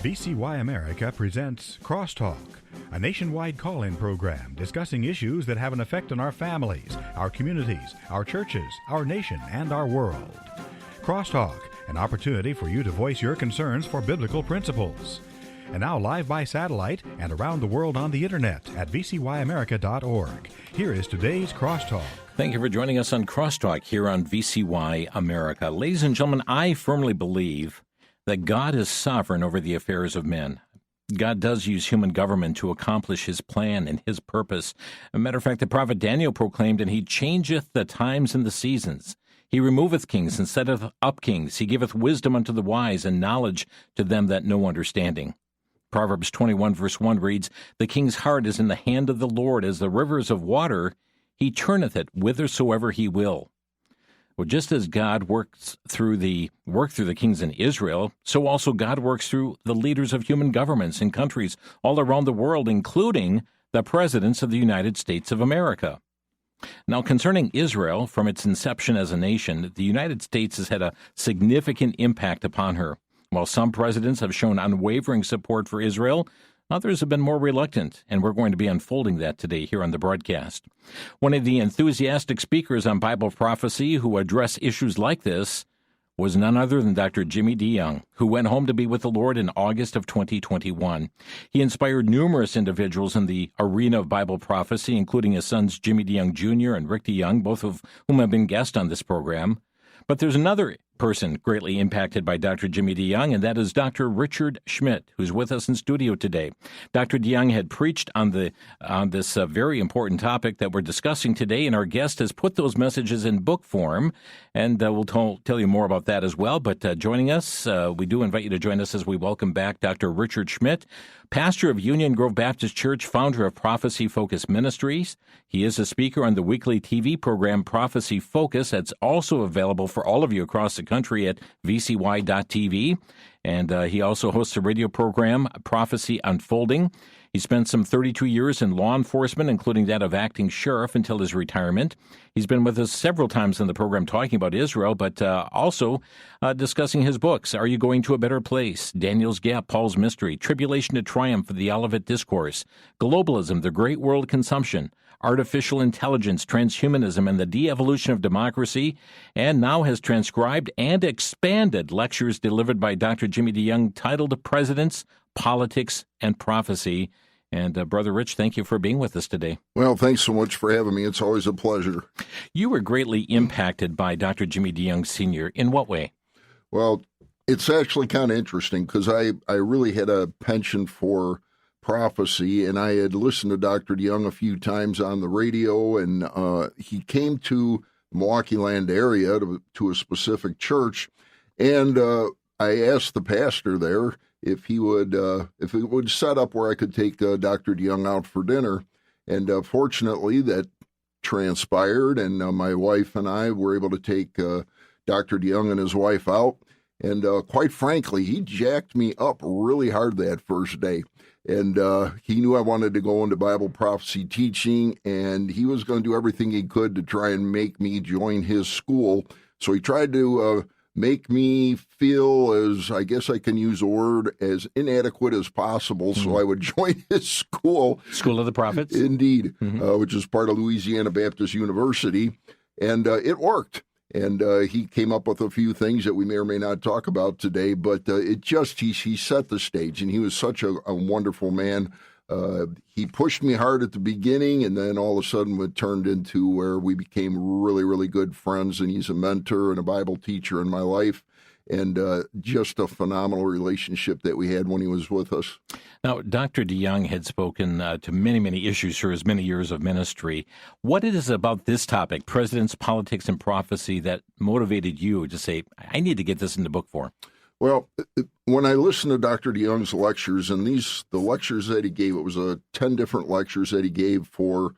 VCY America presents Crosstalk, a nationwide call-in program discussing issues that have an effect on our families, our communities, our churches, our nation, and our world. Crosstalk, an opportunity for you to voice your concerns for biblical principles. And now live by satellite and around the world on the internet at vcyamerica.org. Here is today's Crosstalk. Thank you for joining us on Crosstalk here on VCY America. Ladies and gentlemen, I firmly believe that God is sovereign over the affairs of men. God does use human government to accomplish his plan and his purpose. As a matter of fact, the prophet Daniel proclaimed, "And he changeth the times and the seasons. He removeth kings and setteth up kings. He giveth wisdom unto the wise and knowledge to them that know understanding." Proverbs 21 verse 1 reads, "The king's heart is in the hand of the Lord, as the rivers of water. He turneth it whithersoever he will." Well, just as God worked through the kings in Israel, so also God works through the leaders of human governments in countries all around the world, including the presidents of the United States of America. Now, concerning Israel, from its inception as a nation, the United States has had a significant impact upon her. While some presidents have shown unwavering support for Israel, others have been more reluctant, and we're going to be unfolding that today here on the broadcast. One of the enthusiastic speakers on Bible prophecy who address issues like this was none other than Dr. Jimmy DeYoung, who went home to be with the Lord in August of 2021. He inspired numerous individuals in the arena of Bible prophecy, including his sons Jimmy DeYoung Jr. and Rick DeYoung, both of whom have been guests on this program. But there's another person greatly impacted by Dr. Jimmy DeYoung, and that is Dr. Richard Schmidt, who's with us in studio today. Dr. DeYoung had preached on this very important topic that we're discussing today, and our guest has put those messages in book form, and we'll tell you more about that as well. But joining us, we do invite you to join us as we welcome back Dr. Richard Schmidt, pastor of Union Grove Baptist Church, founder of Prophecy Focus Ministries. He is a speaker on the weekly TV program Prophecy Focus. That's also available for all of you across the country at vcy.tv. And he also hosts a radio program, Prophecy Unfolding. He spent some 32 years in law enforcement, including that of acting sheriff until his retirement. He's been with us several times on the program talking about Israel, but also discussing his books, Are You Going to a Better Place?, Daniel's Gap, Paul's Mystery, Tribulation to Triumph, the Olivet Discourse, Globalism, The Great World Consumption, Artificial Intelligence, Transhumanism, and the De-Evolution of Democracy, and now has transcribed and expanded lectures delivered by Dr. Jimmy DeYoung titled Presidents, Politics, and Prophecy. And Brother Rich, thank you for being with us today. Well, thanks so much for having me. It's always a pleasure. You were greatly impacted by Dr. Jimmy DeYoung Sr. In what way? Well, it's actually kind of interesting because I really had a penchant for prophecy, and I had listened to Dr. DeYoung a few times on the radio, and he came to the Milwaukee Land area to a specific church, and I asked the pastor there if he would set up where I could take Dr. DeYoung out for dinner, and fortunately that transpired, and my wife and I were able to take Dr. DeYoung and his wife out, and quite frankly, he jacked me up really hard that first day. And he knew I wanted to go into Bible prophecy teaching, and he was going to do everything he could to try and make me join his school. So he tried to make me feel, as I guess I can use a word, as inadequate as possible, so I would join his school. School of the Prophets? Indeed, which is part of Louisiana Baptist University. And it worked. And he came up with a few things that we may or may not talk about today, but he set the stage, and he was such a wonderful man. He pushed me hard at the beginning, and then all of a sudden it turned into where we became really, really good friends, and he's a mentor and a Bible teacher in my life, and just a phenomenal relationship that we had when he was with us. Now, Dr. DeYoung had spoken to many, many issues for his many years of ministry. What is it about this topic, presidents, politics, and prophecy, that motivated you to say, I need to get this into book form? Well, when I listened to Dr. DeYoung's lectures, and the lectures that he gave, it was 10 different lectures that he gave for,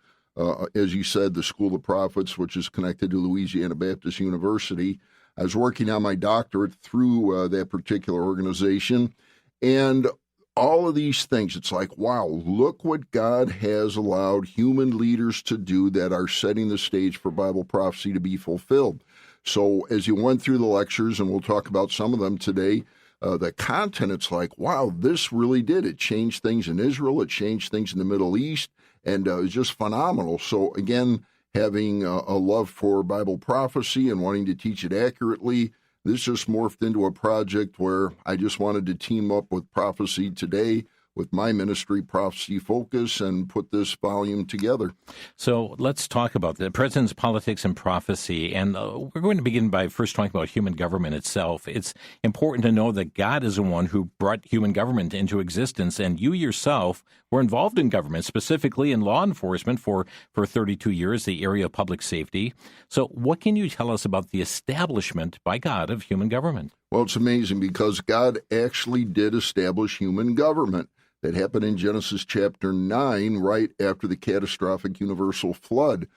as you said, the School of Prophets, which is connected to Louisiana Baptist University. I was working on my doctorate through that particular organization, and all of these things, it's like, wow, look what God has allowed human leaders to do that are setting the stage for Bible prophecy to be fulfilled. So as you went through the lectures, and we'll talk about some of them today, the content, it's like, wow, this really did. It changed things in Israel. It changed things in the Middle East. And it was just phenomenal. So, again, having a love for Bible prophecy and wanting to teach it accurately, this just morphed into a project where I just wanted to team up with Prophecy Today, with my ministry, Prophecy Focus, and put this volume together. So let's talk about the President's Politics and Prophecy. And we're going to begin by first talking about human government itself. It's important to know that God is the one who brought human government into existence, and you yourself were involved in government, specifically in law enforcement for 32 years, the area of public safety. So what can you tell us about the establishment by God of human government? Well, it's amazing because God actually did establish human government. That happened in Genesis chapter 9, right after the catastrophic universal flood.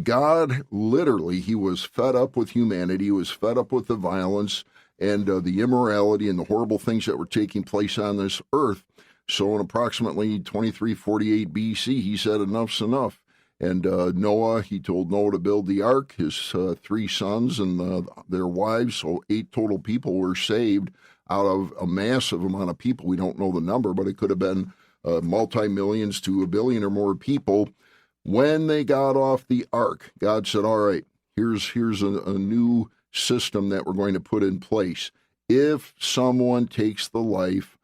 God, literally, he was fed up with humanity. He was fed up with the violence and the immorality and the horrible things that were taking place on this earth. So in approximately 2348 BC, he said, enough's enough. And Noah, he told Noah to build the ark, his 3 sons and their wives, so 8 total people were saved out of a massive amount of people. We don't know the number, but it could have been multi-millions to a billion or more people. When they got off the ark, God said, all right, here's a new system that we're going to put in place. If someone takes the life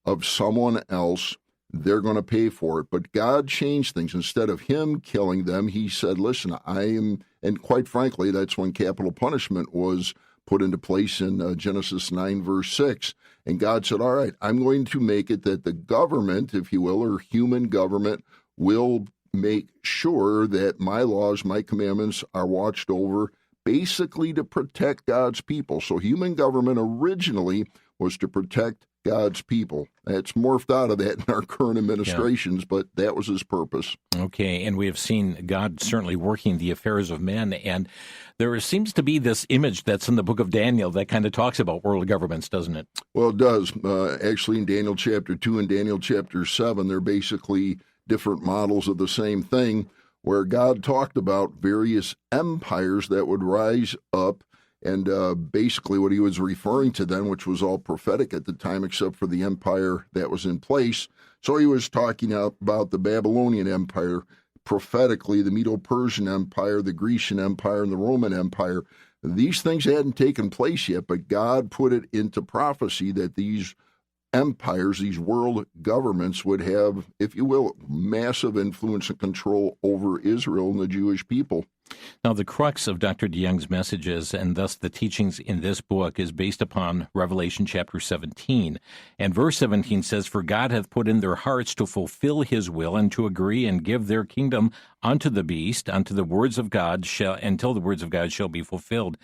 of someone else, they're going to pay for it. But God changed things. Instead of him killing them, he said, listen, and quite frankly, that's when capital punishment was put into place in Genesis 9, verse 6. And God said, all right, I'm going to make it that the government, if you will, or human government, will make sure that my laws, my commandments are watched over, basically to protect God's people. So human government originally was to protect God's people. It's morphed out of that in our current administrations, but that was his purpose. Okay, and we have seen God certainly working the affairs of men, and there seems to be this image that's in the book of Daniel that kind of talks about world governments, doesn't it? Well, it does. Actually, in Daniel chapter 2 and Daniel chapter 7, they're basically different models of the same thing, where God talked about various empires that would rise up. And basically what he was referring to then, which was all prophetic at the time, except for the empire that was in place. So he was talking about the Babylonian Empire, prophetically, the Medo-Persian Empire, the Grecian Empire, and the Roman Empire. These things hadn't taken place yet, but God put it into prophecy that these empires, these world governments would have, if you will, massive influence and control over Israel and the Jewish people. Now, the crux of Dr. DeYoung's messages, and thus the teachings in this book, is based upon Revelation chapter 17. And verse 17 says, for God hath put in their hearts to fulfill his will, and to agree and give their kingdom unto the beast, unto the words of God, until the words of God shall be fulfilled.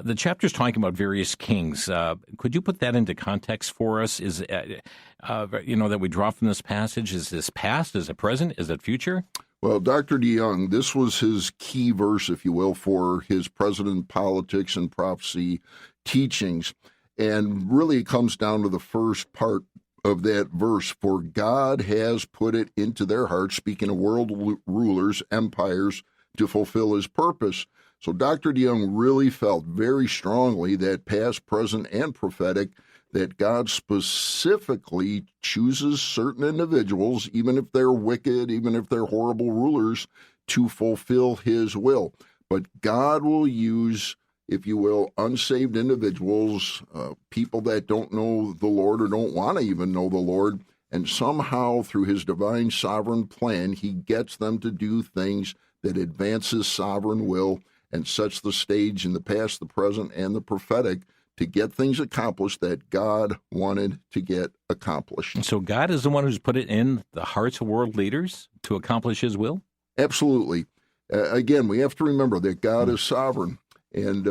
The chapter's talking about various kings. Could you put that into context for us? Is that we draw from this passage? Is this past? Is it present? Is it future? Well, Dr. DeYoung, this was his key verse, if you will, for his President Politics and Prophecy teachings. And really it comes down to the first part of that verse, for God has put it into their hearts, speaking of world rulers, empires, to fulfill his purpose. So Dr. DeYoung really felt very strongly that past, present, and prophetic, that God specifically chooses certain individuals, even if they're wicked, even if they're horrible rulers, to fulfill his will. But God will use, if you will, unsaved individuals, people that don't know the Lord or don't want to even know the Lord, and somehow through his divine sovereign plan, he gets them to do things that advance his sovereign will and sets the stage in the past, the present, and the prophetic to get things accomplished that God wanted to get accomplished. So God is the one who's put it in the hearts of world leaders to accomplish his will? Absolutely. Again, we have to remember that God is sovereign. And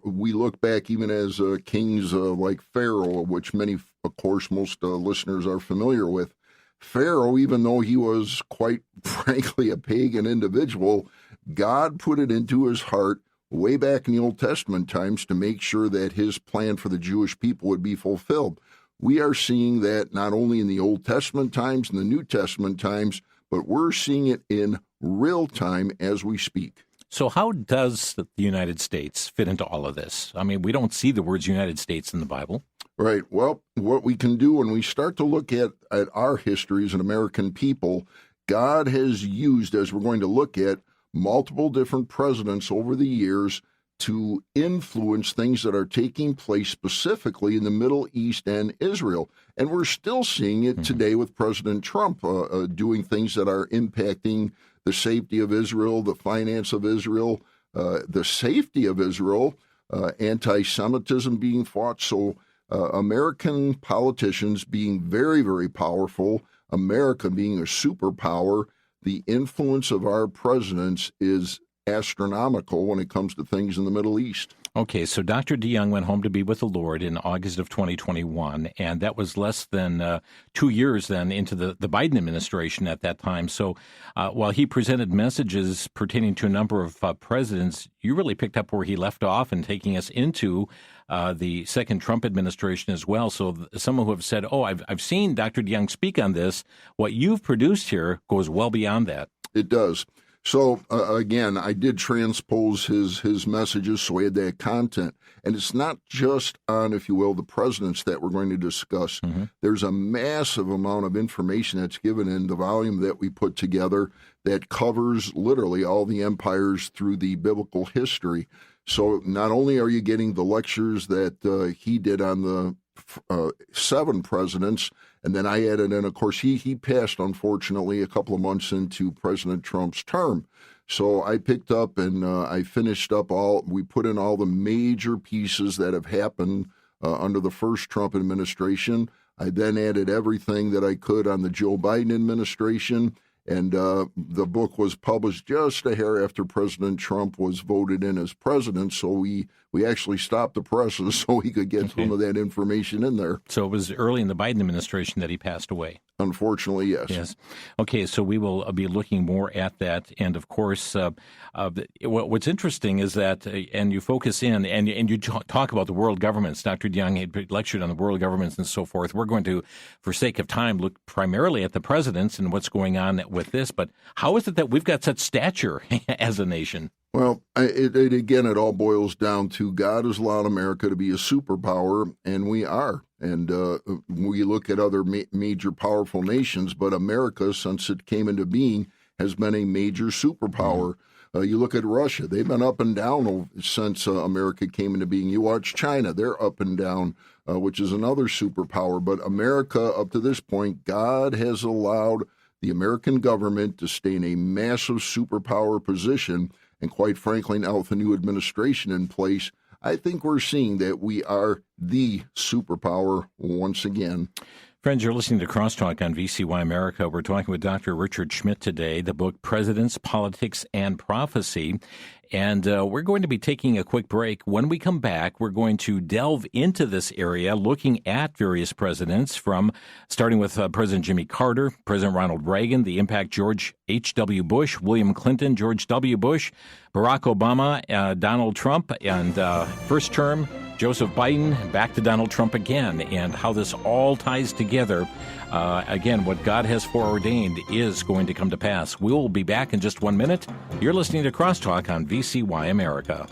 we look back even as kings like Pharaoh, which many, of course, most listeners are familiar with. Pharaoh, even though he was quite frankly a pagan individual, God put it into his heart way back in the Old Testament times to make sure that his plan for the Jewish people would be fulfilled. We are seeing that not only in the Old Testament times and the New Testament times, but we're seeing it in real time as we speak. So how does the United States fit into all of this? I mean, we don't see the words United States in the Bible. Right. Well, what we can do when we start to look at our history as an American people, God has used, as we're going to look at, multiple different presidents over the years to influence things that are taking place specifically in the Middle East and Israel. And we're still seeing it today with President Trump doing things that are impacting the safety of Israel, the finance of Israel, the safety of Israel, anti-Semitism being fought. So American politicians being very, very powerful, America being a superpower, the influence of our presidents is astronomical when it comes to things in the Middle East. Okay, so Dr. DeYoung went home to be with the Lord in August of 2021, and that was less than 2 years then into the Biden administration at that time. So while he presented messages pertaining to a number of presidents, you really picked up where he left off and taking us into the second Trump administration as well. So someone who have said, oh, I've seen Dr. DeYoung speak on this. What you've produced here goes well beyond that. It does. So, again, I did transpose his messages, so he had that content. And it's not just on, if you will, the presidents that we're going to discuss. Mm-hmm. There's a massive amount of information that's given in the volume that we put together that covers literally all the empires through the biblical history. So not only are you getting the lectures that he did on the 7 presidents, and then I added in, of course, he passed, unfortunately, a couple of months into President Trump's term. So I picked up and I finished up we put in all the major pieces that have happened under the first Trump administration. I then added everything that I could on the Joe Biden administration. And the book was published just a hair after President Trump was voted in as president. So we actually stopped the presses so he could get some of that information in there. So it was early in the Biden administration that he passed away. Unfortunately, yes. Yes. Okay, so we will be looking more at that. And, of course, what's interesting is that, and you focus in, and you talk about the world governments. Dr. DeYoung had lectured on the world governments and so forth. We're going to, for sake of time, look primarily at the presidents and what's going on with this. But how is it that we've got such stature as a nation? Well, it all boils down to God has allowed America to be a superpower, and we are. And we look at other major powerful nations, but America, since it came into being, has been a major superpower. You look at Russia, they've been up and down since America came into being. You watch China, they're up and down, which is another superpower. But America, up to this point, God has allowed the American government to stay in a massive superpower position. And quite frankly, now with the new administration in place, I think we're seeing that we are the superpower once again. Friends, you're listening to Crosstalk on VCY America. We're talking with Dr. Richard Schmidt today, the book Presidents, Politics, and Prophecy. And we're going to be taking a quick break. When we come back, we're going to delve into this area, looking at various presidents starting with President Jimmy Carter, President Ronald Reagan, the impact George H.W. Bush, William Clinton, George W. Bush, Barack Obama, Donald Trump, and first term, Joseph Biden, back to Donald Trump again, and how this all ties together. Again, what God has foreordained is going to come to pass. We'll be back in just 1 minute. You're listening to Crosstalk on VCY America.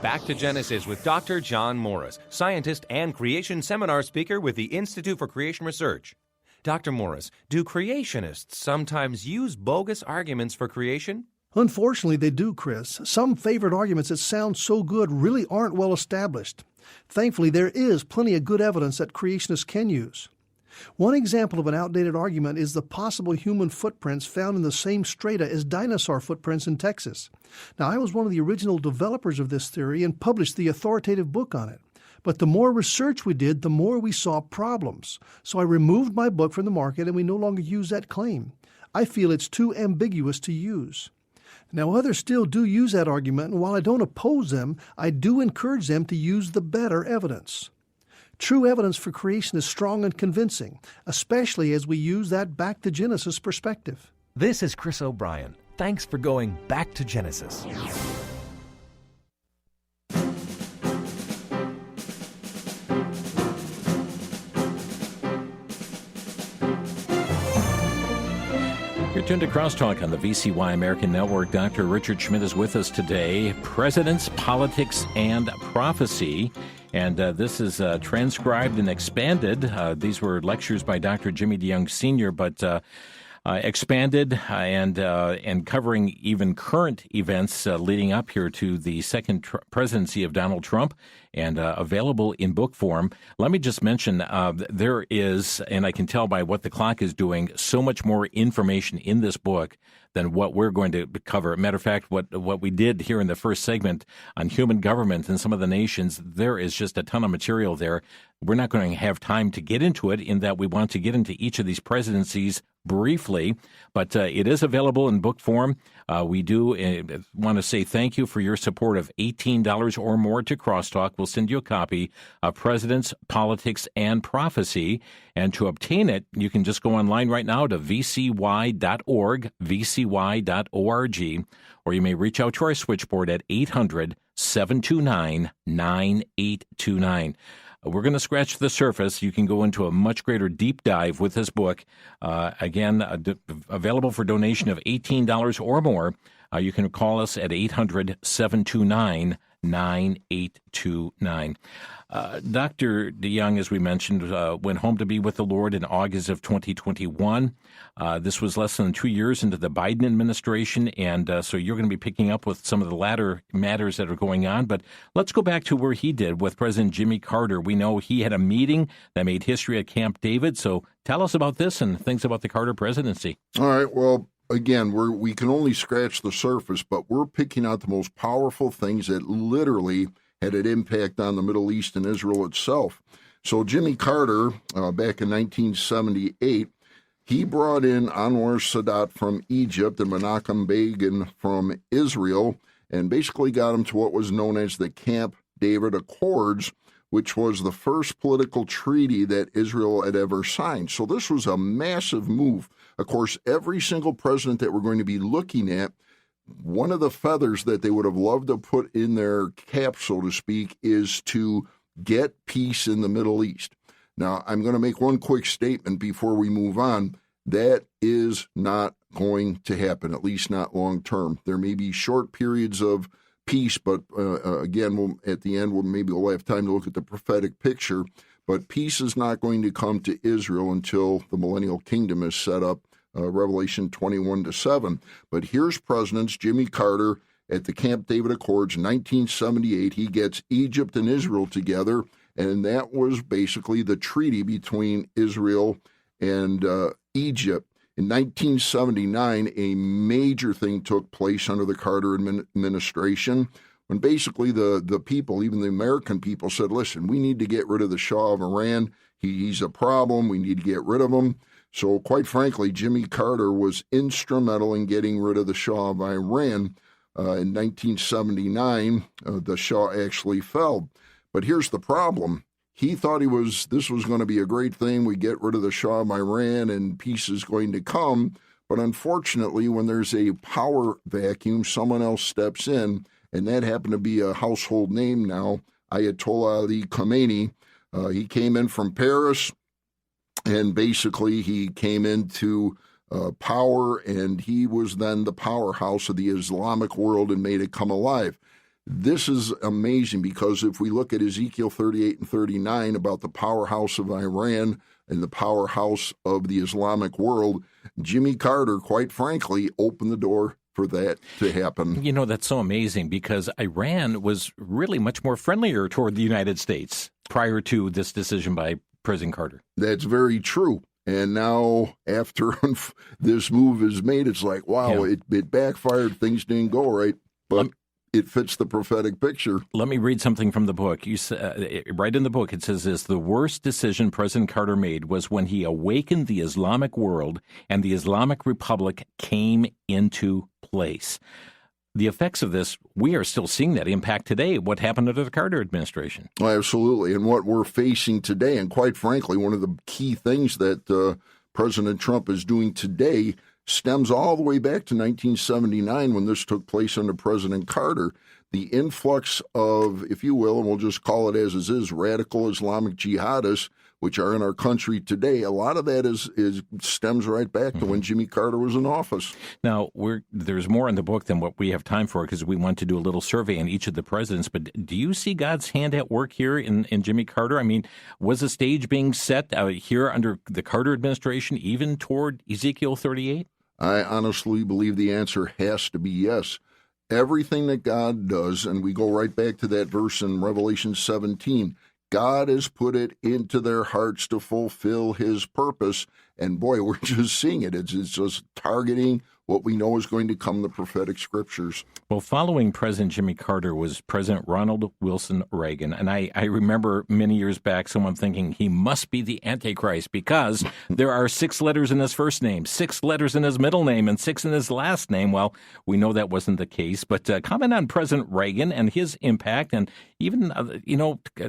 Back to Genesis with Dr. John Morris, scientist and creation seminar speaker with the Institute for Creation Research. Dr. Morris, do creationists sometimes use bogus arguments for creation? Unfortunately, they do, Chris. Some favorite arguments that sound so good really aren't well established. Thankfully, there is plenty of good evidence that creationists can use. One example of an outdated argument is the possible human footprints found in the same strata as dinosaur footprints in Texas. Now, I was one of the original developers of this theory and published the authoritative book on it. But the more research we did, the more we saw problems. So I removed my book from the market and we no longer use that claim. I feel it's too ambiguous to use. Now, others still do use that argument, and while I don't oppose them, I do encourage them to use the better evidence. True evidence for creation is strong and convincing, especially as we use that back to Genesis perspective. This is Chris O'Brien. Thanks for going back to Genesis. You're tuned to Crosstalk on the VCY American Network. Dr. Richard Schmidt is with us today. Presidents, Politics, and Prophecy. And this is transcribed and expanded. These were lectures by Dr. Jimmy DeYoung Sr., but expanded and covering even current events leading up here to the second presidency of Donald Trump, and available in book form. Let me just mention there is, and I can tell by what the clock is doing, so much more information in this book than what we're going to cover. Matter of fact, what we did here in the first segment on human government and some of the nations, there is just a ton of material there. We're not going to have time to get into it, in that we want to get into each of these presidencies briefly, but it is available in book form. We do want to say thank you for your support of $18 or more to Crosstalk. We'll send you a copy of Presidents, Politics, and Prophecy. And to obtain it, you can just go online right now to vcy.org, vcy.org, or you may reach out to our switchboard at 800-729-9829. We're going to scratch the surface. You can go into a much greater deep dive with this book. Again, available for donation of $18 or more. You can call us at 800-729-9829. Dr. DeYoung, as we mentioned, went home to be with the Lord in August of 2021. This was less than 2 years into the Biden administration, and so you're going to be picking up with some of the latter matters that are going on. But let's go back to where he did with President Jimmy Carter. We know he had a meeting that made history at Camp David. So tell us about this and things about the Carter presidency. All right, well, again, we can only scratch the surface, but we're picking out the most powerful things that literally had an impact on the Middle East and Israel itself. So Jimmy Carter, back in 1978, he brought in Anwar Sadat from Egypt and Menachem Begin from Israel, and basically got him to what was known as the Camp David Accords, which was the first political treaty that Israel had ever signed. So this was a massive move. Of course, every single president that we're going to be looking at, one of the feathers that they would have loved to put in their cap, so to speak, is to get peace in the Middle East. Now, I'm going to make one quick statement before we move on. That is not going to happen, at least not long term. There may be short periods of peace, but again, at the end, we'll have time to look at the prophetic picture. But peace is not going to come to Israel until the millennial kingdom is set up, Revelation 21-7. But here's Presidents Jimmy Carter at the Camp David Accords, 1978. He gets Egypt and Israel together, and that was basically the treaty between Israel and Egypt. In 1979, a major thing took place under the Carter administration, when basically the people, even the American people, said, listen, we need to get rid of the Shah of Iran. He's a problem. We need to get rid of him. So quite frankly, Jimmy Carter was instrumental in getting rid of the Shah of Iran. In 1979, the Shah actually fell. But here's the problem. He thought this was going to be a great thing. We get rid of the Shah of Iran and peace is going to come. But unfortunately, when there's a power vacuum, someone else steps in, and that happened to be a household name now, Ayatollah Ali Khamenei. He came in from Paris, and basically he came into power, and he was then the powerhouse of the Islamic world and made it come alive. This is amazing, because if we look at Ezekiel 38 and 39 about the powerhouse of Iran and the powerhouse of the Islamic world, Jimmy Carter, quite frankly, opened the door for that to happen. You know, that's so amazing, because Iran was really much more friendlier toward the United States prior to this decision by President Carter. That's very true. And now, after this move is made, it's like, wow, it backfired. Things didn't go right. But it fits the prophetic picture. Let me read something from the book. You right in the book, it says this: the worst decision President Carter made was when he awakened the Islamic world and the Islamic Republic came into place. The effects of this, we are still seeing that impact today, what happened under the Carter administration. Oh, absolutely. And what we're facing today, and quite frankly, one of the key things that President Trump is doing today, stems all the way back to 1979 when this took place under President Carter. The influx of, if you will, and we'll just call it as it is, radical Islamic jihadists, which are in our country today, a lot of that is stems right back to when Jimmy Carter was in office. Now, there's more in the book than what we have time for because we want to do a little survey on each of the presidents. But do you see God's hand at work here in Jimmy Carter? I mean, was the stage being set here under the Carter administration, even toward Ezekiel 38? I honestly believe the answer has to be yes. Everything that God does, and we go right back to that verse in Revelation 17, God has put it into their hearts to fulfill his purpose. And boy, we're just seeing it. It's just targeting what we know is going to come in the prophetic scriptures. Well, following President Jimmy Carter was President Ronald Wilson Reagan. And I remember many years back someone thinking he must be the Antichrist because there are 6 letters in his first name, 6 letters in his middle name, and 6 in his last name. Well, we know that wasn't the case. But comment on President Reagan and his impact and even,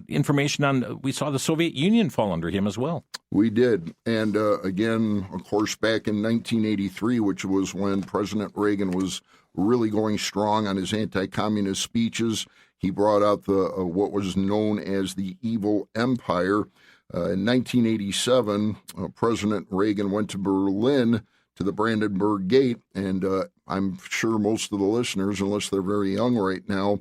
information on, we saw the Soviet Union fall under him as well. We did. And again, of course, back in 1983, which was when President Reagan was really going strong on his anti-communist speeches, he brought out the what was known as the evil empire. In 1987, President Reagan went to Berlin to the Brandenburg Gate, and I'm sure most of the listeners, unless they're very young right now,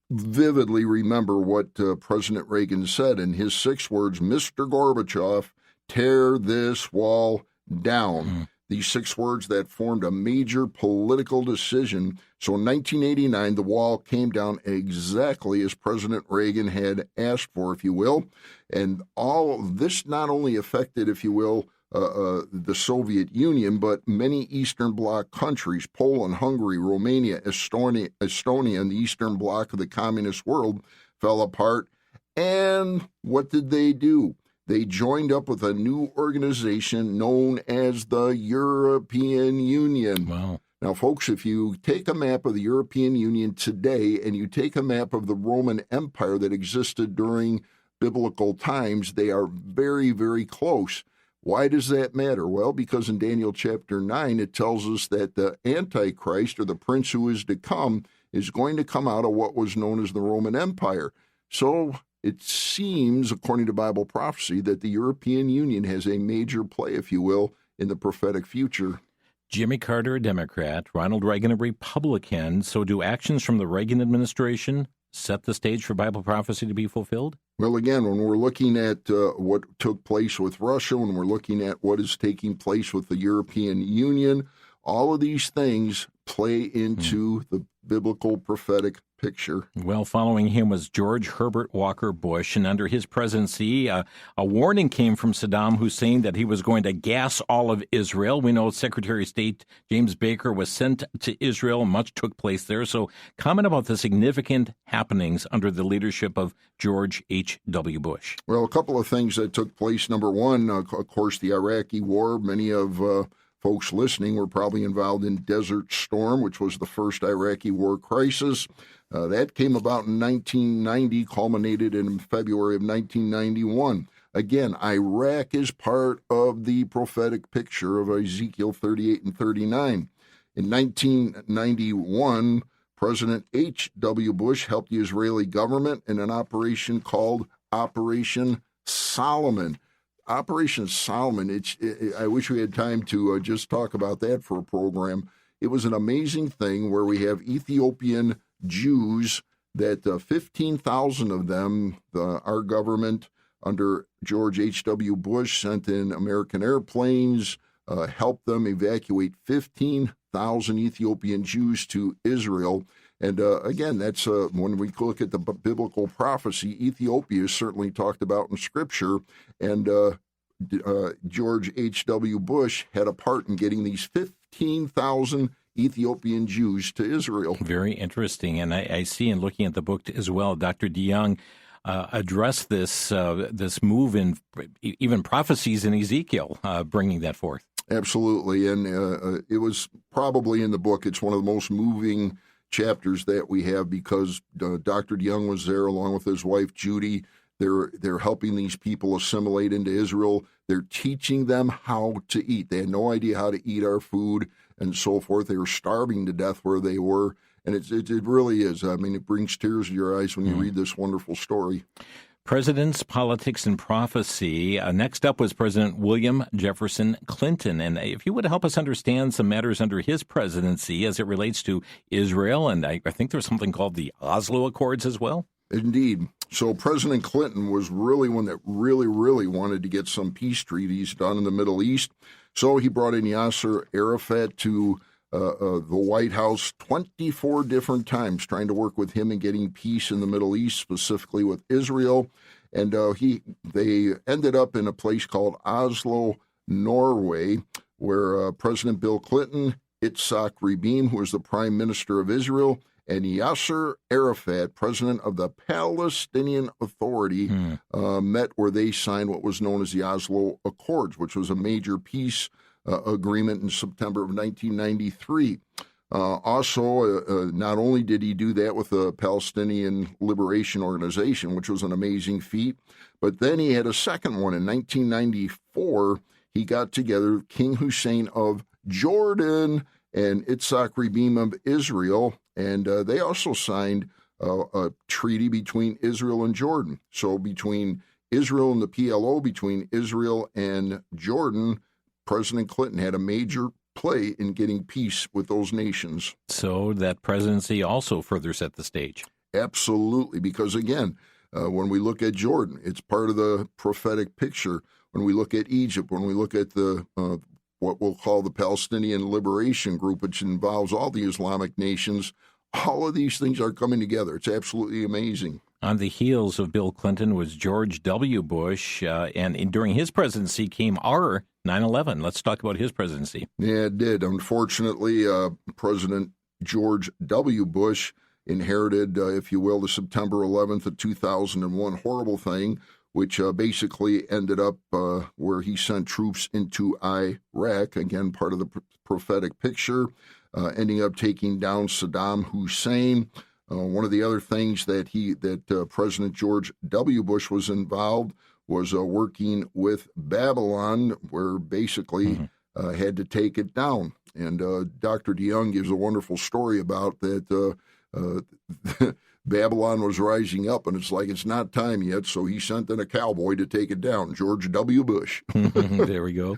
vividly remember what President Reagan said in his 6 words, Mr. Gorbachev, tear this wall down. These 6 words that formed a major political decision. So in 1989, the wall came down exactly as President Reagan had asked for, if you will. And all of this not only affected, if you will, the Soviet Union, but many Eastern Bloc countries, Poland, Hungary, Romania, Estonia, and the Eastern Bloc of the communist world fell apart. And what did they do? They joined up with a new organization known as the European Union. Wow. Now, folks, if you take a map of the European Union today and you take a map of the Roman Empire that existed during biblical times, they are very, very close. Why does that matter? Well, because in Daniel chapter 9, it tells us that the Antichrist, or the prince who is to come, is going to come out of what was known as the Roman Empire. So it seems, according to Bible prophecy, that the European Union has a major play, if you will, in the prophetic future. Jimmy Carter, a Democrat, Ronald Reagan, a Republican. So do actions from the Reagan administration set the stage for Bible prophecy to be fulfilled? Well, again, when we're looking at what took place with Russia, when we're looking at what is taking place with the European Union, all of these things play into the biblical prophetic picture. Well, following him was George Herbert Walker Bush, and under his presidency, a warning came from Saddam Hussein that he was going to gas all of Israel. We know Secretary of State James Baker was sent to Israel. Much took place there. So comment about the significant happenings under the leadership of George H.W. Bush. Well, a couple of things that took place. Number one, of course, the Iraqi war. Many of folks listening were probably involved in Desert Storm, which was the first Iraqi war crisis. That came about in 1990, culminated in February of 1991. Again, Iraq is part of the prophetic picture of Ezekiel 38 and 39. In 1991, President H.W. Bush helped the Israeli government in an operation called Operation Solomon. Operation Solomon, I wish we had time to just talk about that for a program. It was an amazing thing where we have Ethiopian Jews that 15,000 of them, our government under George H.W. Bush sent in American airplanes, helped them evacuate 15,000 Ethiopian Jews to Israel. And again, that's when we look at the biblical prophecy, Ethiopia is certainly talked about in Scripture, and George H.W. Bush had a part in getting these 15,000 Ethiopian Jews to Israel. Very interesting. And I see in looking at the book as well, Dr. DeYoung addressed this move in even prophecies in Ezekiel, bringing that forth. Absolutely. And it was probably in the book, it's one of the most moving chapters that we have because Dr. DeYoung was there along with his wife, Judy. They're helping these people assimilate into Israel. They're teaching them how to eat. They had no idea how to eat our food and so forth. They were starving to death where they were. And it really is. I mean, it brings tears to your eyes when you read this wonderful story. Presidents, Politics, and Prophecy. Next up was President William Jefferson Clinton. And if you would help us understand some matters under his presidency as it relates to Israel, and I think there's something called the Oslo Accords as well. Indeed. So President Clinton was really one that really wanted to get some peace treaties done in the Middle East. So he brought in Yasser Arafat to the White House 24 different times, trying to work with him in getting peace in the Middle East, specifically with Israel. And they ended up in a place called Oslo, Norway, where President Bill Clinton, Itzhak Rabin, who was the Prime Minister of Israel, and Yasser Arafat, president of the Palestinian Authority, met where they signed what was known as the Oslo Accords, which was a major peace agreement in September of 1993. Also, not only did he do that with the Palestinian Liberation Organization, which was an amazing feat, but then he had a second one. In 1994, he got together King Hussein of Jordan and Itzhak Rabin of Israel, and they also signed a treaty between Israel and Jordan. So between Israel and the PLO, between Israel and Jordan, President Clinton had a major play in getting peace with those nations. So that presidency also further set the stage. Absolutely, because again, when we look at Jordan, it's part of the prophetic picture. When we look at Egypt, when we look at the what we'll call the Palestinian Liberation Group, which involves all the Islamic nations, all of these things are coming together. It's absolutely amazing. On the heels of Bill Clinton was George W. Bush, and during his presidency came our 9/11. Let's talk about his presidency. Yeah, it did. Unfortunately, President George W. Bush inherited, if you will, the September 11th of 2001 horrible thing, which basically ended up where he sent troops into Iraq, again, part of the prophetic picture, ending up taking down Saddam Hussein. One of the other things that President George W. Bush was involved was working with Babylon, where basically had to take it down. And Dr. DeYoung gives a wonderful story about that. Babylon was rising up, and it's like it's not time yet, so he sent in a cowboy to take it down, George W. Bush. There we go.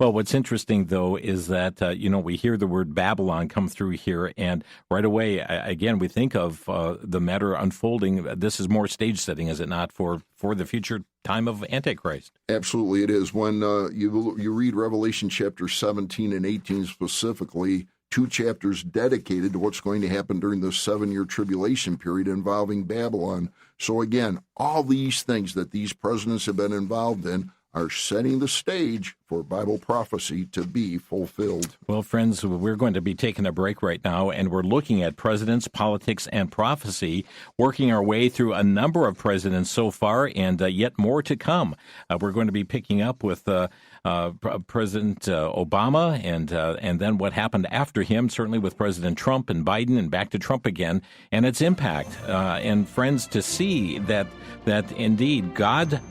Well, what's interesting, though, is that, we hear the word Babylon come through here, and right away, again, we think of the matter unfolding. This is more stage setting, is it not, for the future time of Antichrist? Absolutely, it is. When you read Revelation chapter 17 and 18 specifically, 2 chapters dedicated to what's going to happen during the 7-year tribulation period involving Babylon. So again, all these things that these presidents have been involved in are setting the stage for Bible prophecy to be fulfilled. Well, friends, we're going to be taking a break right now, and we're looking at presidents, politics, and prophecy, working our way through a number of presidents so far, and yet more to come. We're going to be picking up with President Obama, and then what happened after him, certainly with President Trump and Biden, and back to Trump again, and its impact. And friends, to see that indeed God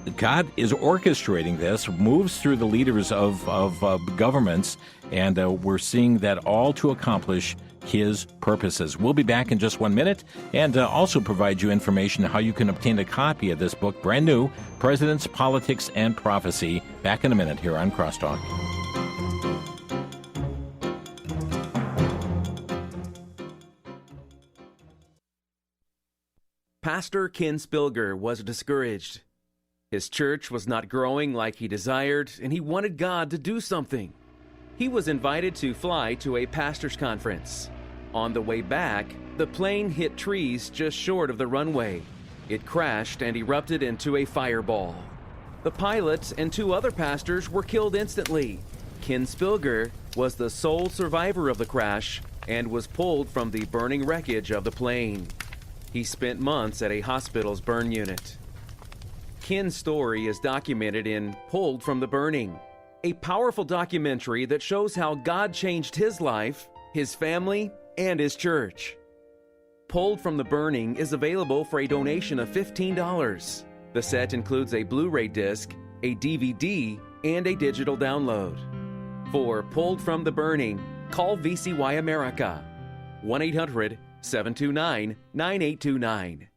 is orchestrating this, moves through the leaders of governments, and we're seeing that all to accomplish His purposes. We'll be back in just 1 minute, and also provide you information how you can obtain a copy of this book, brand new, Presidents, Politics, and Prophecy. Back in a minute here on Crosstalk. Pastor Ken Spilger was discouraged. His church was not growing like he desired, and he wanted God to do something. He was invited to fly to a pastor's conference. On the way back, the plane hit trees just short of the runway. It crashed and erupted into a fireball. The pilot and 2 other pastors were killed instantly. Ken Spilger was the sole survivor of the crash and was pulled from the burning wreckage of the plane. He spent months at a hospital's burn unit. Ken's story is documented in Pulled from the Burning, a powerful documentary that shows how God changed his life, his family, and his church. Pulled from the Burning is available for a donation of $15. The set includes a Blu-ray disc, a DVD, and a digital download. For Pulled from the Burning, call VCY America, 1-800-729-9829.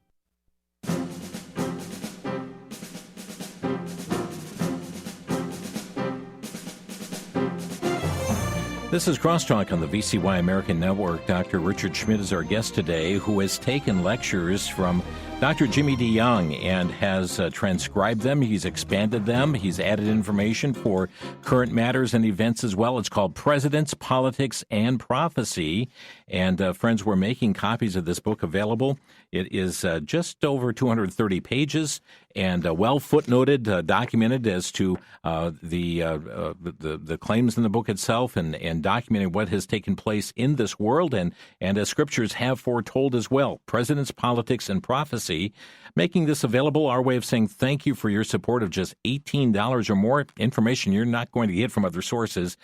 This is Crosstalk on the VCY American Network. Dr. Richard Schmidt is our guest today, who has taken lectures from Dr. Jimmy DeYoung and has transcribed them. He's expanded them. He's added information for current matters and events as well. It's called Presidents, Politics, and Prophecy. And friends, we're making copies of this book available. It is just over 230 pages and well footnoted, documented as to the claims in the book itself, and documenting what has taken place in this world, and as scriptures have foretold as well. Presidents, Politics, and Prophecy, making this available. Our way of saying thank you for your support of just $18 or more. Information you're not going to get from other sources.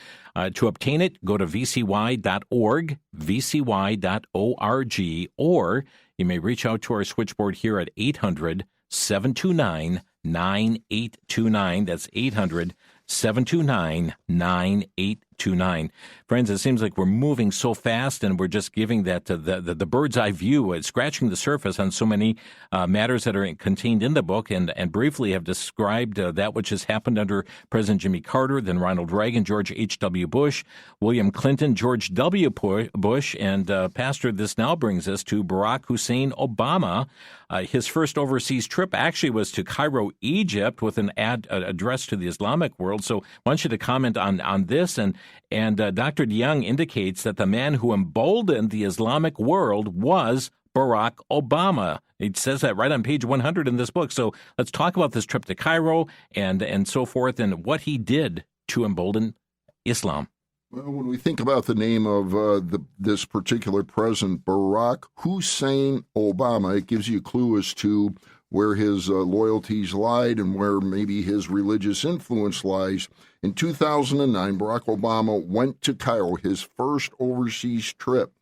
To obtain it, go to vcy.org, vcy.org, or you may reach out to our switchboard here at 800-729-9829. That's 800-729-9829. Friends, it seems like we're moving so fast, and we're just giving that the bird's eye view, scratching the surface on so many matters that are contained in the book, and briefly have described that which has happened under President Jimmy Carter, then Ronald Reagan, George H.W. Bush, William Clinton, George W. Bush, and Pastor, this now brings us to Barack Hussein Obama. His first overseas trip actually was to Cairo, Egypt, with an address to the Islamic world. So I want you to comment on this. And Dr. DeYoung indicates that the man who emboldened the Islamic world was Barack Obama. It says that right on page 100 in this book. So let's talk about this trip to Cairo and so forth, and what he did to embolden Islam. Well, when we think about the name of this particular president, Barack Hussein Obama, it gives you a clue as to where his loyalties lied and where maybe his religious influence lies. In 2009, Barack Obama went to Cairo, his first overseas trip.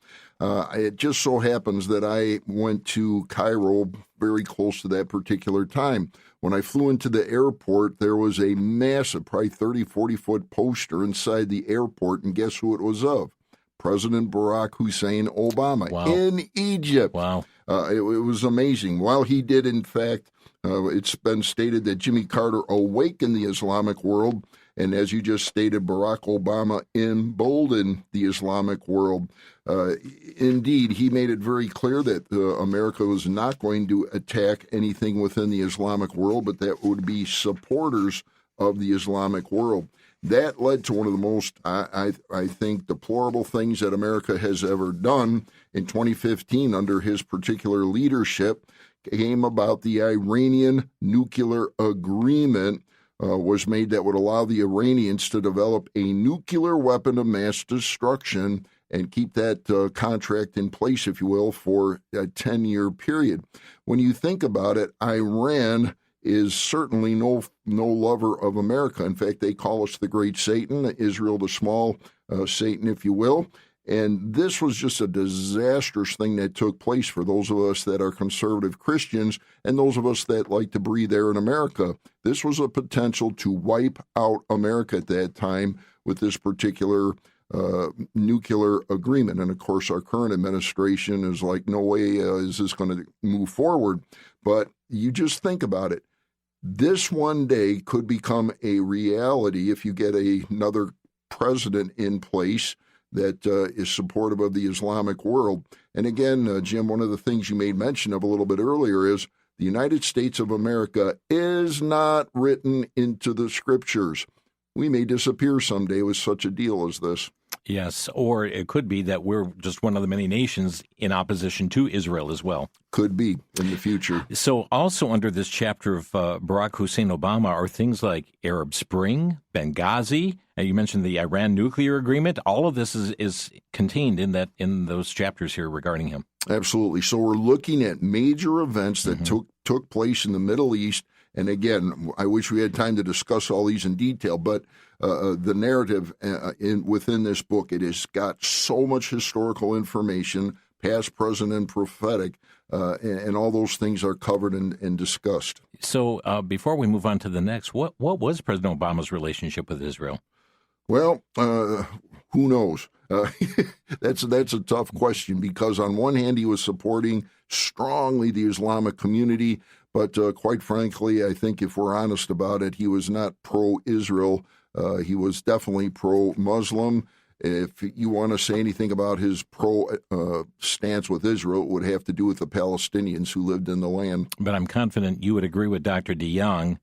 It just so happens that I went to Cairo very close to that particular time. When I flew into the airport, there was a massive, probably 30, 40-foot poster inside the airport, and guess who it was of? President Barack Hussein Obama. Wow. In Egypt. Wow. It was amazing. While he did, in fact, it's been stated that Jimmy Carter awakened the Islamic world, and as you just stated, Barack Obama emboldened the Islamic world. Indeed, he made it very clear that America was not going to attack anything within the Islamic world, but that would be supporters of the Islamic world. That led to one of the most, I think, deplorable things that America has ever done. In 2015, under his particular leadership, came about the Iranian nuclear agreement was made that would allow the Iranians to develop a nuclear weapon of mass destruction and keep that contract in place, if you will, for a 10-year period. When you think about it, Iran is certainly no lover of America. In fact, they call us the great Satan, Israel the small Satan, if you will. And this was just a disastrous thing that took place for those of us that are conservative Christians and those of us that like to breathe air in America. This was a potential to wipe out America at that time with this particular nuclear agreement. And of course, our current administration is like, no way is this going to move forward. But you just think about it. This one day could become a reality if you get another president in place that is supportive of the Islamic world. And again, Jim, one of the things you made mention of a little bit earlier is the United States of America is not written into the scriptures. We may disappear someday with such a deal as this. Yes, or it could be that we're just one of the many nations in opposition to Israel as well. Could be in the future. So also under this chapter of Barack Hussein Obama are things like Arab Spring, Benghazi, you mentioned the Iran nuclear agreement. All of this is contained in those chapters here regarding him. Absolutely. So we're looking at major events that took place in the Middle East. And again, I wish we had time to discuss all these in detail, but the narrative within this book, it has got so much historical information, past, present, and prophetic, and all those things are covered and discussed. So before we move on to the next, what was President Obama's relationship with Israel? Well, who knows? That's a tough question, because on one hand, he was supporting strongly the Islamic community, but quite frankly, I think if we're honest about it, he was not pro-Israel. He was definitely pro-Muslim. If you want to say anything about his stance with Israel, it would have to do with the Palestinians who lived in the land. But I'm confident you would agree with Dr. DeYoung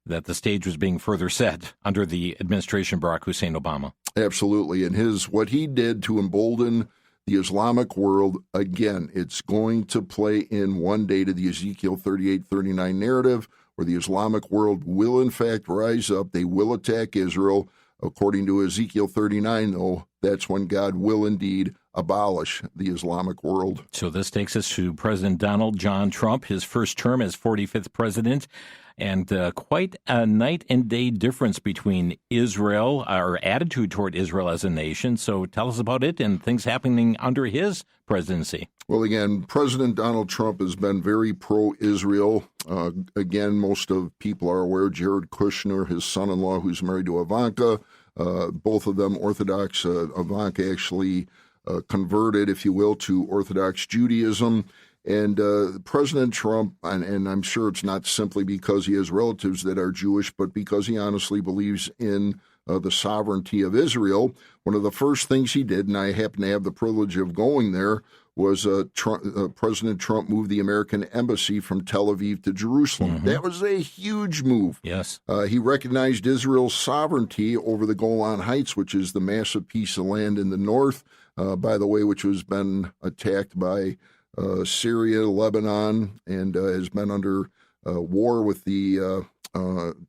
that the stage was being further set under the administration of Barack Hussein Obama. Absolutely. And what he did to embolden the Islamic world, again, it's going to play in one day to the Ezekiel 38-39 narrative, where the Islamic world will in fact rise up. They will attack Israel. According to Ezekiel 39, though, that's when God will indeed abolish the Islamic world. So this takes us to President Donald John Trump, his first term as 45th president, and quite a night and day difference between Israel, our attitude toward Israel as a nation. So tell us about it and things happening under his presidency. Well, again, President Donald Trump has been very pro-Israel. Again, most of people are aware, Jared Kushner, his son-in-law, who's married to Ivanka, both of them Orthodox. Ivanka actually converted, if you will, to Orthodox Judaism. And President Trump, and I'm sure it's not simply because he has relatives that are Jewish, but because he honestly believes in the sovereignty of Israel, one of the first things he did, and I happen to have the privilege of going there, was President Trump moved the American embassy from Tel Aviv to Jerusalem. Mm-hmm. That was a huge move. Yes. He recognized Israel's sovereignty over the Golan Heights, which is the massive piece of land in the north, by the way, which has been attacked by Syria, Lebanon, and has been under war with the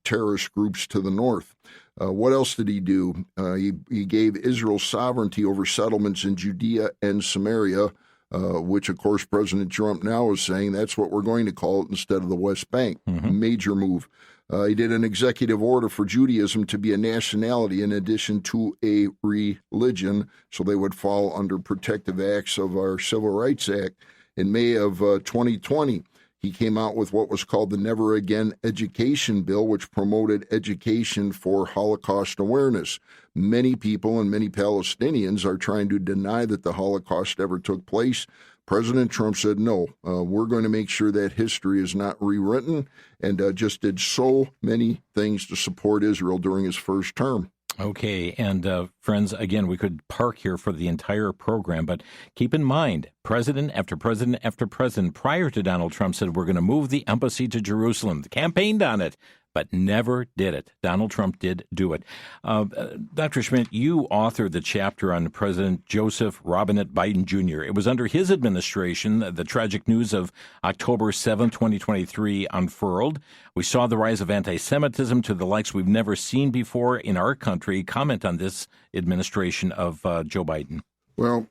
terrorist groups to the north. What else did he do? He gave Israel sovereignty over settlements in Judea and Samaria, which, of course, President Trump now is saying that's what we're going to call it instead of the West Bank. Mm-hmm. Major move. He did an executive order for Judaism to be a nationality in addition to a religion, so they would fall under protective acts of our Civil Rights Act. In May of 2020, he came out with what was called the Never Again Education Bill, which promoted education for Holocaust awareness. Many people and many Palestinians are trying to deny that the Holocaust ever took place. President Trump said, no, we're going to make sure that history is not rewritten, and just did so many things to support Israel during his first term. Okay, and friends, again, we could park here for the entire program, but keep in mind, president after president after president prior to Donald Trump said we're going to move the embassy to Jerusalem, campaigned on it, but never did it. Donald Trump did do it. Dr. Schmidt, you authored the chapter on President Joseph Robinette Biden Jr. It was under his administration the tragic news of October 7, 2023 unfurled. We saw the rise of anti-Semitism to the likes we've never seen before in our country. Comment on this administration of Joe Biden. Well,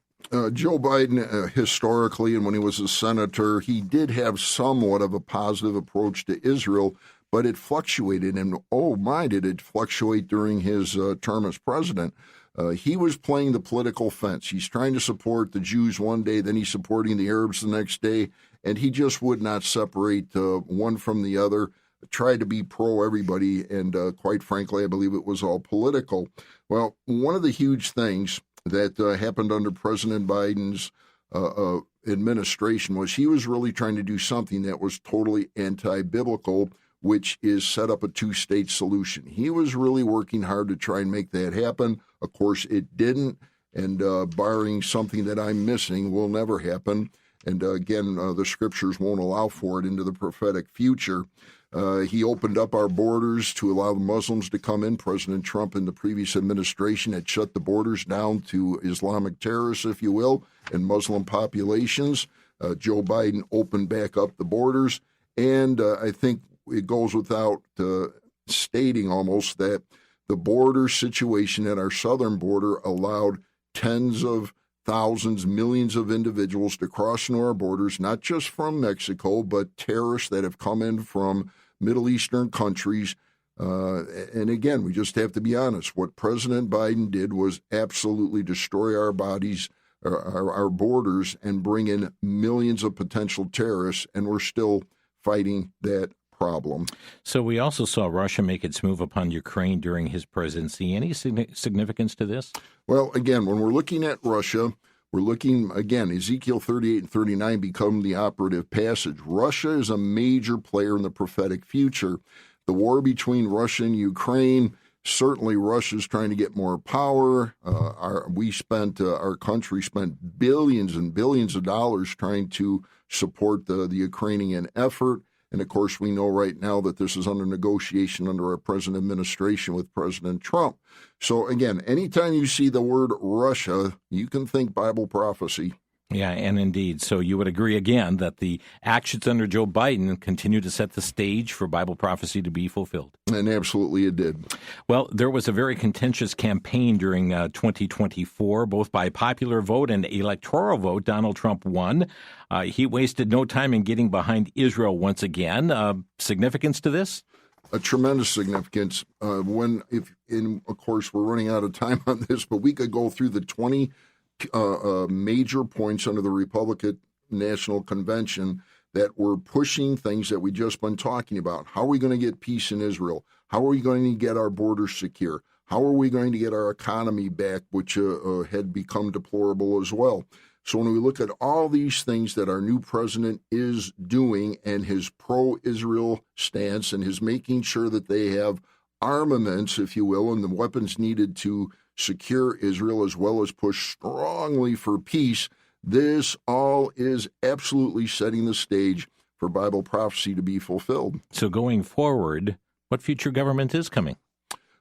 Joe Biden, historically, and when he was a senator, he did have somewhat of a positive approach to Israel, but it fluctuated, and oh my, did it fluctuate during his term as president. He was playing the political fence. He's trying to support the Jews one day, then he's supporting the Arabs the next day, and he just would not separate one from the other, tried to be pro-everybody, and quite frankly, I believe it was all political. Well, one of the huge things that happened under President Biden's administration was he was really trying to do something that was totally anti-biblical, which is set up a two-state solution. He was really working hard to try and make that happen. Of course, it didn't, and barring something that I'm missing, will never happen. And again, the scriptures won't allow for it into the prophetic future. He opened up our borders to allow the Muslims to come in. President Trump in the previous administration had shut the borders down to Islamic terrorists, if you will, and Muslim populations. Joe Biden opened back up the borders, and I think it goes without stating almost that the border situation at our southern border allowed tens of thousands, millions of individuals to cross into our borders, not just from Mexico, but terrorists that have come in from Middle Eastern countries. And again, we just have to be honest. What President Biden did was absolutely destroy our bodies our borders and bring in millions of potential terrorists, and we're still fighting that problem. So we also saw Russia make its move upon Ukraine during his presidency. Any significance to this? Well, again, when we're looking at Russia, we're looking, again, Ezekiel 38 and 39 become the operative passage. Russia is a major player in the prophetic future. The war between Russia and Ukraine, certainly Russia's trying to get more power. Our country spent billions and billions of dollars trying to support the Ukrainian effort. And of course, we know right now that this is under negotiation under our present administration with President Trump. So again, anytime you see the word Russia, you can think Bible prophecy. Yeah, and indeed. So you would agree again that the actions under Joe Biden continue to set the stage for Bible prophecy to be fulfilled. And absolutely it did. Well, there was a very contentious campaign during 2024, both by popular vote and electoral vote. Donald Trump won. He wasted no time in getting behind Israel once again. Significance to this? A tremendous significance. Of course, we're running out of time on this, but we could go through the 20 major points under the Republican National Convention that were pushing things that we just been talking about. How are we going to get peace in Israel? How are we going to get our borders secure? How are we going to get our economy back, which had become deplorable as well? So when we look at all these things that our new president is doing and his pro-Israel stance and his making sure that they have armaments, if you will, and the weapons needed to secure Israel as well as push strongly for peace, this all is absolutely setting the stage for Bible prophecy to be fulfilled. So going forward, what future government is coming?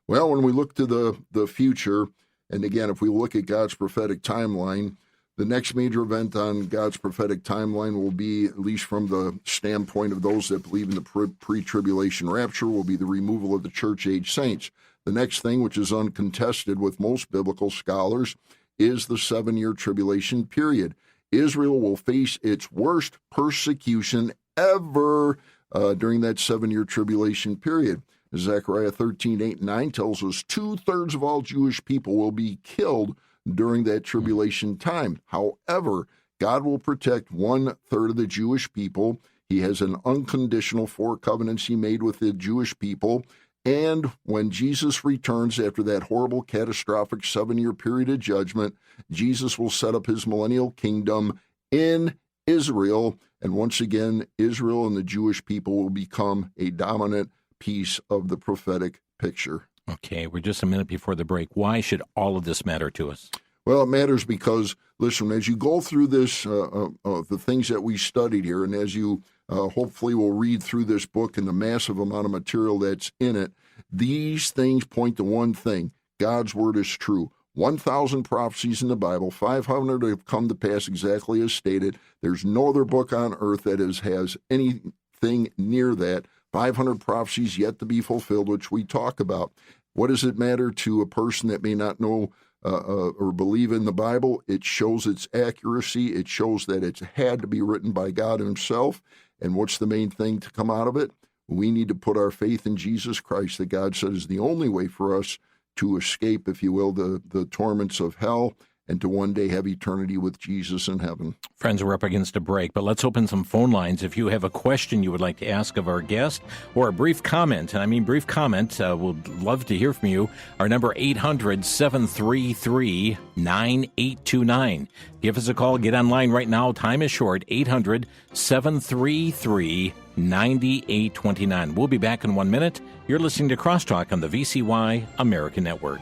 Well, when we look to the future, and again, if we look at God's prophetic timeline, the next major event on God's prophetic timeline will be, at least from the standpoint of those that believe in the pre-tribulation rapture, will be the removal of the church-age saints. The next thing, which is uncontested with most biblical scholars, is the 7-year tribulation period. Israel will face its worst persecution ever during that 7-year tribulation period. Zechariah 13:8-9 tells us 2/3 of all Jewish people will be killed during that tribulation time. However, God will protect 1/3 of the Jewish people. He has an unconditional 4 covenants he made with the Jewish people. And when Jesus returns after that horrible, catastrophic 7-year period of judgment, Jesus will set up his millennial kingdom in Israel. And once again, Israel and the Jewish people will become a dominant piece of the prophetic picture. Okay, we're just a minute before the break. Why should all of this matter to us? Well, it matters because, listen, as you go through this, the things that we studied here, and as you hopefully will read through this book and the massive amount of material that's in it, these things point to one thing. God's word is true. 1,000 prophecies in the Bible, 500 have come to pass exactly as stated. There's no other book on earth that has anything near that. 500 prophecies yet to be fulfilled, which we talk about. What does it matter to a person that may not know or believe in the Bible? It shows its accuracy. It shows that it's had to be written by God himself. And what's the main thing to come out of it? We need to put our faith in Jesus Christ, that God said is the only way for us to escape, if you will, the torments of hell and to one day have eternity with Jesus in heaven. Friends, we're up against a break, but let's open some phone lines. If you have a question you would like to ask of our guest or a brief comment, and I mean brief comment, we'll love to hear from you. Our number 800-733-9829. Give us a call. Get online right now. Time is short. 800-733-9829. We'll be back in 1 minute. You're listening to Crosstalk on the VCY American Network.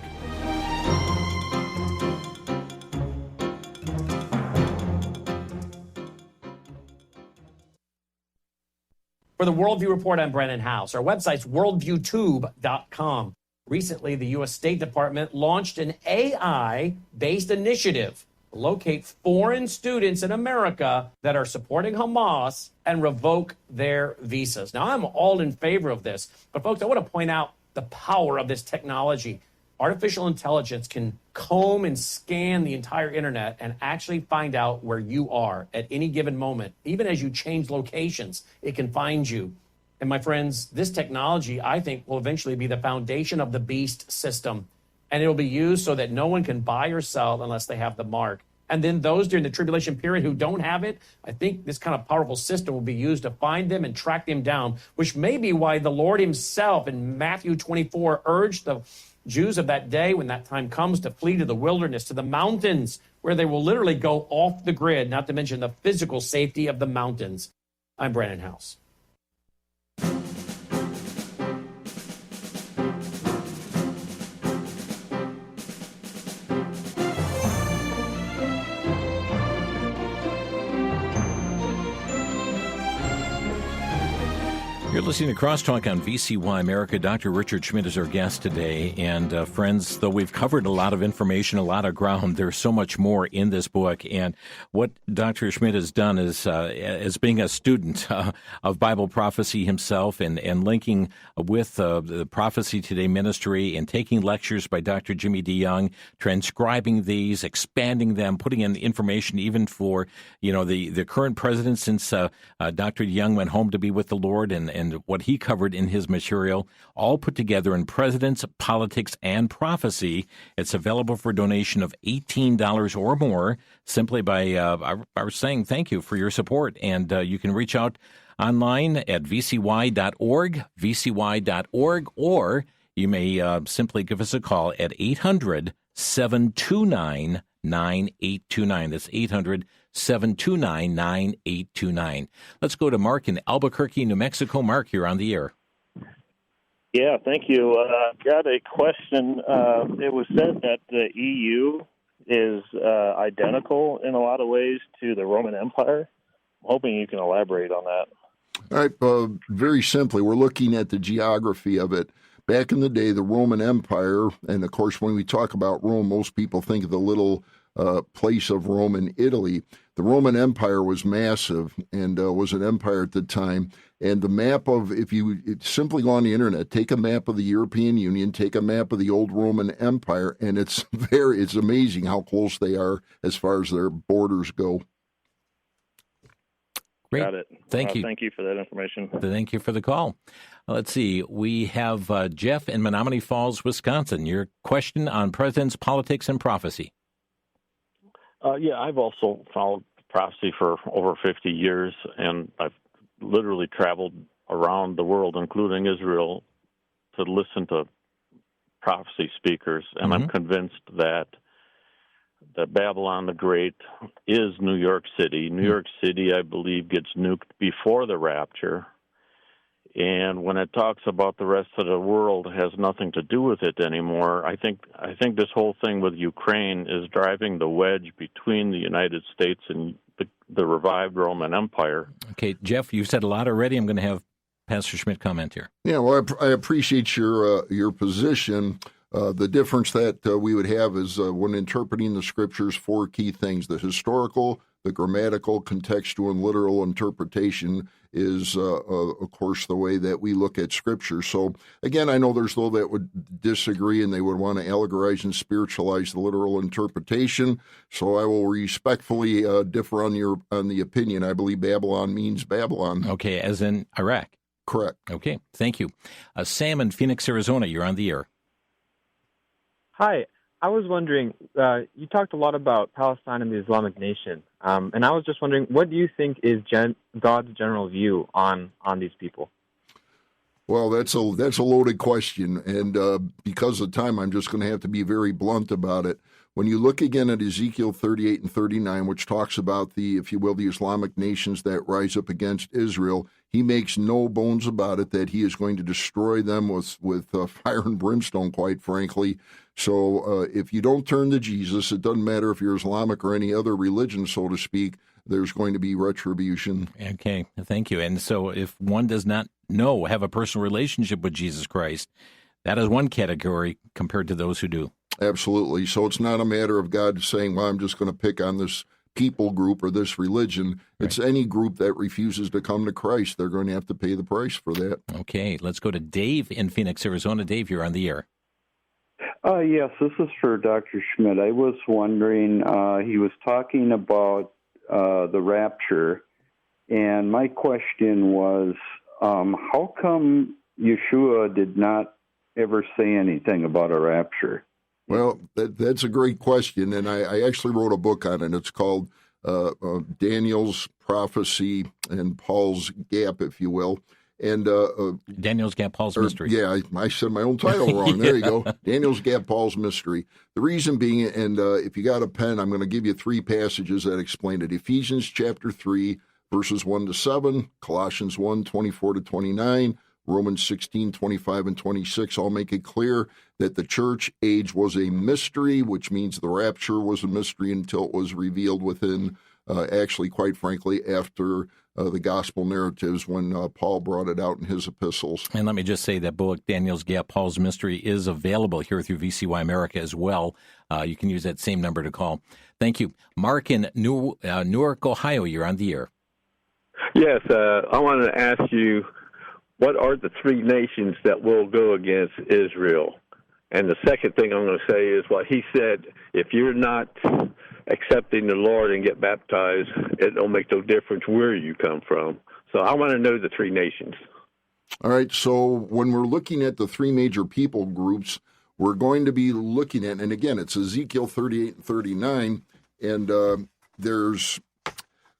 For the Worldview Report, I'm Brennan House. Our website's worldviewtube.com. Recently, the U.S. State Department launched an AI-based initiative to locate foreign students in America that are supporting Hamas and revoke their visas. Now, I'm all in favor of this, but folks, I want to point out the power of this technology. Artificial intelligence can comb and scan the entire internet and actually find out where you are at any given moment. Even as you change locations, it can find you. And my friends, this technology, I think, will eventually be the foundation of the beast system. And it will be used so that no one can buy or sell unless they have the mark. And then those during the tribulation period who don't have it, I think this kind of powerful system will be used to find them and track them down, which may be why the Lord himself in Matthew 24 urged the Jews of that day, when that time comes, to flee to the wilderness, to the mountains, where they will literally go off the grid, not to mention the physical safety of the mountains. I'm Brandon House. You're listening to Crosstalk on VCY America. Dr. Richard Schmidt is our guest today. And friends, though we've covered a lot of information, a lot of ground, there's so much more in this book. And what Dr. Schmidt has done is, as being a student of Bible prophecy himself and linking with the Prophecy Today ministry and taking lectures by Dr. Jimmy DeYoung, transcribing these, expanding them, putting in information even for, the current president since Dr. DeYoung went home to be with the Lord and what he covered in his material, all put together in Presidents, Politics, and Prophecy. It's available for a donation of $18 or more simply by our saying thank you for your support. And you can reach out online at vcy.org, or you may simply give us a call at 800-729-9829. That's 800-729-9829. Let's go to Mark in Albuquerque, New Mexico. Mark, you're on the air. Yeah, thank you. Got a question. It was said that the EU is identical in a lot of ways to the Roman Empire. I'm hoping you can elaborate on that. All right, very simply, we're looking at the geography of it. Back in the day, the Roman Empire, and of course, when we talk about Rome, most people think of the little place of Rome in Italy. The Roman Empire was massive and was an empire at the time. And the map of, if you simply go on the internet, take a map of the European Union, take a map of the old Roman Empire, and it's amazing how close they are as far as their borders go. Great. Got it. Thank you. Thank you for that information. Thank you for the call. Let's see. We have Jeff in Menominee Falls, Wisconsin. Your question on presidents, politics, and prophecy. Yeah, I've also followed prophecy for over 50 years, and I've literally traveled around the world, including Israel, to listen to prophecy speakers, and I'm convinced that Babylon the Great is New York City. New York City, I believe, gets nuked before the rapture. And when it talks about the rest of the world, it has nothing to do with it anymore. I think this whole thing with Ukraine is driving the wedge between the United States and the revived Roman Empire. Okay, Jeff, you've said a lot already. I'm going to have Pastor Schmidt comment here. Yeah, well, I appreciate your position. The difference that we would have is when interpreting the Scriptures, four key things: the historical, the grammatical, contextual, and literal interpretation is, of course, the way that we look at Scripture. So, again, I know there's those that would disagree and they would want to allegorize and spiritualize the literal interpretation. So I will respectfully differ on the opinion. I believe Babylon means Babylon. Okay, as in Iraq. Correct. Okay, thank you. Sam in Phoenix, Arizona, you're on the air. Hi. I was wondering, you talked a lot about Palestine and the Islamic nation, and I was just wondering, what do you think is God's general view on these people? Well, that's a loaded question, and because of time, I'm just going to have to be very blunt about it. When you look again at Ezekiel 38 and 39, which talks about the Islamic nations that rise up against Israel, he makes no bones about it that he is going to destroy them with fire and brimstone, quite frankly. So if you don't turn to Jesus, it doesn't matter if you're Islamic or any other religion, so to speak, there's going to be retribution. Okay, thank you. And so if one does not have a personal relationship with Jesus Christ, that is one category compared to those who do. Absolutely. So it's not a matter of God saying, well, I'm just going to pick on this people group or this religion. It's any group that refuses to come to Christ. They're going to have to pay the price for that. Okay, let's go to Dave in Phoenix, Arizona. Dave, you're on the air. Yes, this is for Dr. Schmidt. I was wondering, he was talking about the rapture, and my question was, how come Yeshua did not ever say anything about a rapture? Well, that's a great question, and I actually wrote a book on it. It's called Daniel's Prophecy and Paul's Gap, if you will. And Daniel's Gap, Paul's Mystery. Yeah, I said my own title wrong. There you go. Daniel's Gap, Paul's Mystery. The reason being, and if you got a pen, I'm going to give you 3 passages that explain it. Ephesians chapter 3, verses 1 to 7, Colossians 1, 24 to 29, Romans 16, 25 and 26 all make it clear that the church age was a mystery, which means the rapture was a mystery until it was revealed within, actually, quite frankly, after the gospel narratives when Paul brought it out in his epistles. And let me just say that book, Daniel's Gap, Paul's Mystery, is available here through VCY America as well. You can use that same number to call. Thank you. Mark in Newark, Ohio, you're on the air. Yes, I wanted to ask you, what are the 3 nations that will go against Israel? And the second thing I'm going to say is what he said, if you're not accepting the Lord and get baptized, it don't make no difference where you come from. So I want to know the 3 nations. All right, so when we're looking at the 3 major people groups, we're going to be looking at, and again, it's Ezekiel 38 and 39, and there's,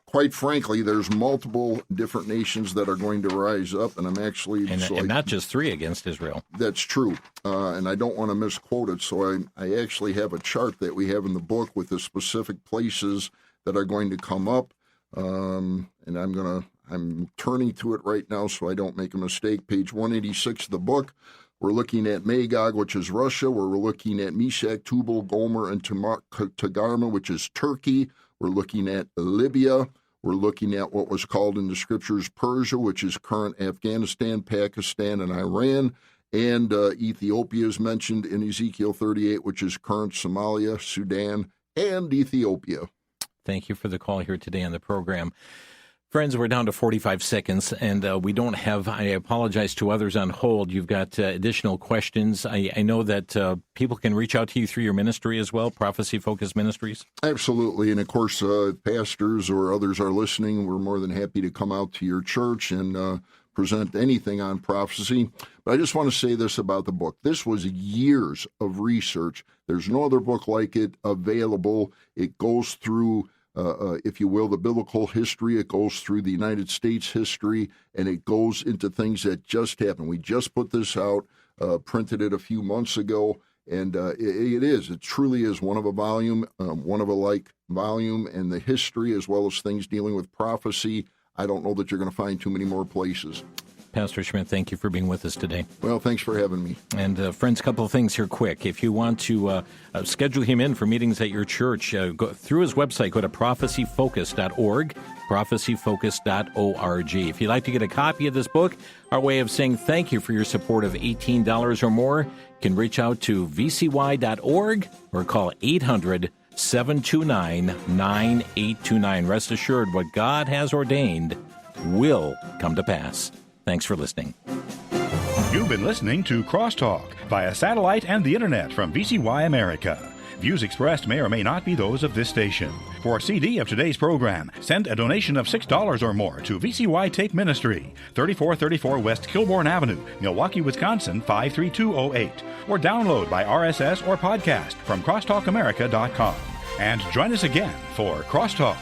quite frankly, there's multiple different nations that are going to rise up, and I'm actually... And not just 3 against Israel. That's true, and I don't want to misquote it, so I actually have a chart that we have in the book with the specific places that are going to come up, and I'm turning to it right now so I don't make a mistake. Page 186 of the book, we're looking at Magog, which is Russia, where we're looking at Meshach, Tubal, Gomer, and Togarmah, which is Turkey. We're looking at Libya. We're looking at what was called in the scriptures Persia, which is current Afghanistan, Pakistan, and Iran. And Ethiopia is mentioned in Ezekiel 38, which is current Somalia, Sudan, and Ethiopia. Thank you for the call here today on the program. Friends, we're down to 45 seconds, and we don't have, I apologize to others on hold. You've got additional questions. I know that people can reach out to you through your ministry as well, Prophecy Focus Ministries. Absolutely. And of course, pastors or others are listening. We're more than happy to come out to your church and present anything on prophecy. But I just want to say this about the book. This was years of research. There's no other book like it available. It goes through if you will, the biblical history. It goes through the United States history, and it goes into things that just happened. We just put this out, printed it a few months ago, and it truly is one of a volume, one of a like volume, and the history as well as things dealing with prophecy. I don't know that you're going to find too many more places. Pastor Schmidt, thank you for being with us today. Well, thanks for having me. And friends, a couple of things here quick. If you want to schedule him in for meetings at your church, go through his website, go to prophecyfocus.org, prophecyfocus.org. If you'd like to get a copy of this book, our way of saying thank you for your support of $18 or more, you can reach out to vcy.org or call 800-729-9829. Rest assured, what God has ordained will come to pass. Thanks for listening. You've been listening to Crosstalk via satellite and the internet from VCY America. Views expressed may or may not be those of this station. For a CD of today's program, send a donation of $6 or more to VCY Tape Ministry, 3434 West Kilbourne Avenue, Milwaukee, Wisconsin, 53208, or download by RSS or podcast from crosstalkamerica.com. And join us again for Crosstalk.